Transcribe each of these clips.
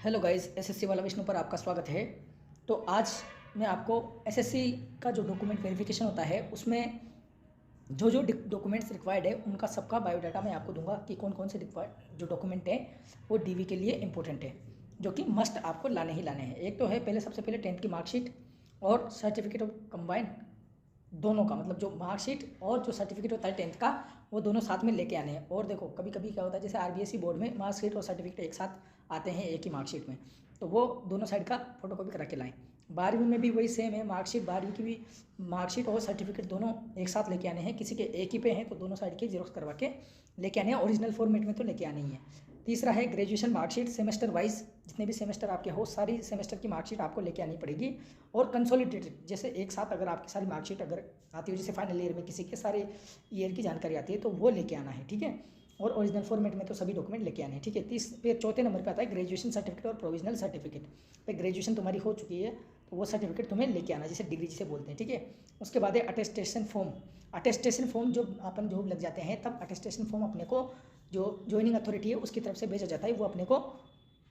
Hello guys, SSC वाला विष्णु पर आपका स्वागत है। तो आज मैं आपको एसएससी का जो डॉक्यूमेंट वेरिफिकेशन होता है उसमें जो जो डॉक्यूमेंट्स रिक्वायर्ड है उनका सबका बायोडाटा मैं आपको दूंगा कि कौन कौन से रिक्वायर्ड जो डॉक्यूमेंट है वो डीवी के लिए इंपॉर्टेंट है, जो कि मस्ट आपको लाने ही लाने हैं। एक तो है सबसे पहले 10th की मार्कशीट और सर्टिफिकेट ऑफ कंबाइंड, दोनों का मतलब जो मार्कशीट और जो सर्टिफिकेट होता है 10th का वो दोनों साथ में लेके आने हैं। और देखो कभी कभी क्या होता है, जैसे आरबीएसई बोर्ड में मार्कशीट और सर्टिफिकेट एक साथ आते हैं एक ही मार्कशीट में, तो वो दोनों साइड का फोटोकॉपी करा के लाएं। 12वीं में भी वही सेम है, मार्कशीट 12वीं की भी मार्कशीट और सर्टिफिकेट दोनों एक साथ लेके आने हैं। किसी के एक ही पे हैं तो दोनों साइड के जीरोक्स करवा के लेके आने हैं, ओरिजिनल फॉर्मेट में तो लेके आने ही है। तीसरा है ग्रेजुएशन मार्कशीट, सेमेस्टर वाइज जितने भी सेमेस्टर आपके हो सारी सेमेस्टर की मार्कशीट आपको लेके आनी पड़ेगी। और कंसोलिडेटेड, जैसे एक साथ अगर आपकी सारी मार्कशीट अगर आती हो, जैसे फाइनल ईयर में किसी के सारे ईयर की जानकारी आती है तो वो लेके आना है, ठीक है। और ओरिजिनल फॉर्मेट में तो सभी डॉक्यूमेंट लेके आने हैं, ठीक है। फिर चौथे नंबर पे आता है ग्रेजुएशन सर्टिफिकेट और प्रोविजनल सर्टिफिकेट। पे ग्रेजुएशन तुम्हारी हो चुकी है तो वो सर्टिफिकेट तुम्हें लेके आना, जैसे डिग्री जिसे बोलते हैं, ठीक है। उसके बाद है अटेस्टेशन फॉर्म। अटेस्टेशन फॉर्म जब अपन जॉब लग जाते हैं तब अटेस्टेशन फॉर्म अपने को जो ज्वाइनिंग अथॉरिटी है उसकी तरफ से भेजा जाता है, वो अपने को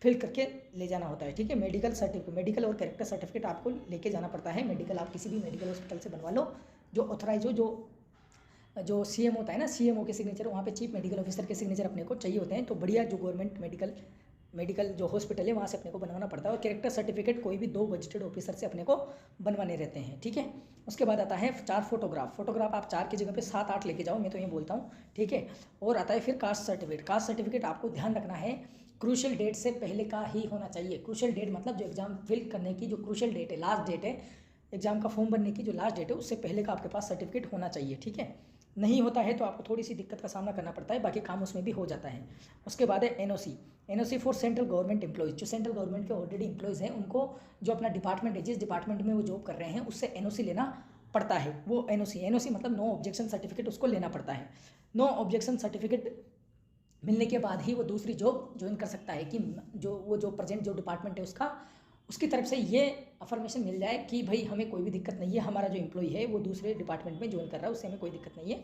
फिल करके ले जाना होता है, ठीक है। मेडिकल सर्टिफिकेट, मेडिकल और कैरेक्टर सर्टिफिकेट आपको लेके जाना पड़ता है। मेडिकल आप किसी भी मेडिकल हॉस्पिटल से बनवा लो, जो ऑथराइज हो, जो सीएम होता है ना, सीएमओ के सिग्नेचर, वहाँ पे चीफ मेडिकल ऑफिसर के सिग्नेचर अपने को चाहिए होते हैं। तो बढ़िया जो गवर्नमेंट मेडिकल जो हॉस्पिटल है वहाँ से अपने को बनवाना पड़ता है। और कैरेक्टर सर्टिफिकेट कोई भी 2 गजेटेड ऑफिसर से अपने को बनवाने रहते हैं, ठीक है। उसके बाद आता है 4 फोटोग्राफ आप 4 की जगह पे 7-8 लेके जाओ, मैं तो ये बोलता हूँ, ठीक है। और आता है फिर कास्ट सर्टिफिकेट। कास्ट सर्टिफिकेट आपको ध्यान रखना है क्रूशियल डेट से पहले का ही होना चाहिए। क्रूशियल डेट मतलब जो एग्जाम फिल करने की जो क्रूशियल डेट है, लास्ट डेट है एग्जाम का फॉर्म भरने की जो लास्ट डेट है उससे पहले का आपके पास सर्टिफिकेट होना चाहिए, ठीक है। नहीं होता है तो आपको थोड़ी सी दिक्कत का सामना करना पड़ता है, बाकी काम उसमें भी हो जाता है। उसके बाद है NOC for central government employees. जो सेंट्रल गवर्नमेंट के ऑलरेडी एम्प्लॉयज़ हैं उनको जो अपना डिपार्टमेंट है, जिस डिपार्टमेंट में वो जॉब कर रहे हैं उससे एनओसी लेना पड़ता है। वो एनओसी मतलब नो ऑब्जेक्शन सर्टिफिकेट उसको लेना पड़ता है। नो ऑब्जेक्शन सर्टिफिकेट मिलने के बाद ही वो दूसरी जॉब ज्वाइन कर सकता है, कि जो प्रेजेंट जो डिपार्टमेंट है उसकी तरफ से ये अफर्मेशन मिल जाए कि भाई हमें कोई भी दिक्कत नहीं है, हमारा जो एम्प्लॉय है वो दूसरे डिपार्टमेंट में ज्वाइन कर रहा है, उससे हमें कोई दिक्कत नहीं है,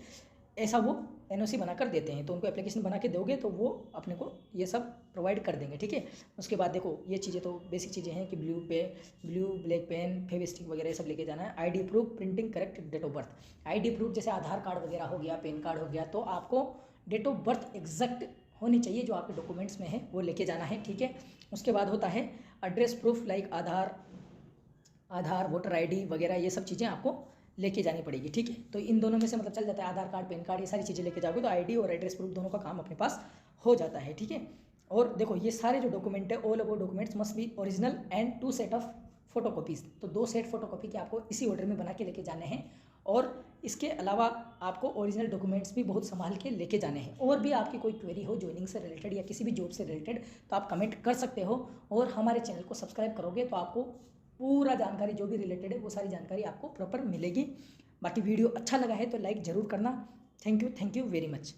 ऐसा वो एनओसी बना कर देते हैं। तो उनको एप्लीकेशन बना के दोगे तो वो अपने को ये सब प्रोवाइड कर देंगे, ठीक है। उसके बाद देखो ये चीज़ें तो बेसिक चीज़ें हैं कि ब्लू ब्लैक पेन, फेविस्टिक वगैरह ये सब लेके जाना है। ID proof, printing correct date of birth. ID proof जैसे आधार कार्ड वगैरह हो गया, पैन कार्ड हो गया, तो आपको डेट ऑफ बर्थ एग्जैक्ट होनी चाहिए जो आपके डॉक्यूमेंट्स में है वो लेके जाना है, ठीक है। उसके बाद होता है एड्रेस प्रूफ, लाइक आधार वोटर आईडी वगैरह, ये सब चीज़ें आपको लेके जानी पड़ेगी, ठीक है। तो इन दोनों में से मतलब चल जाता है, आधार कार्ड, पैन कार्ड, ये सारी चीज़ें लेके जाओगे तो आईडी और एड्रेस प्रूफ दोनों का काम अपने पास हो जाता है, ठीक है। और देखो ये सारे जो डॉक्यूमेंट है, all over documents must be original and 2 set of photocopies. तो 2 सेट फोटोकॉपी के आपको इसी ऑर्डर में बना के लेके जाने हैं। और इसके अलावा आपको ओरिजिनल डॉक्यूमेंट्स भी बहुत संभाल के लेके जाने हैं। और भी आपकी कोई क्वेरी हो ज्वाइनिंग से रिलेटेड या किसी भी जॉब से रिलेटेड तो आप कमेंट कर सकते हो। और हमारे चैनल को सब्सक्राइब करोगे तो आपको पूरा जानकारी जो भी रिलेटेड है वो सारी जानकारी आपको प्रॉपर मिलेगी। बाकी वीडियो अच्छा लगा है तो लाइक ज़रूर करना। Thank you very much.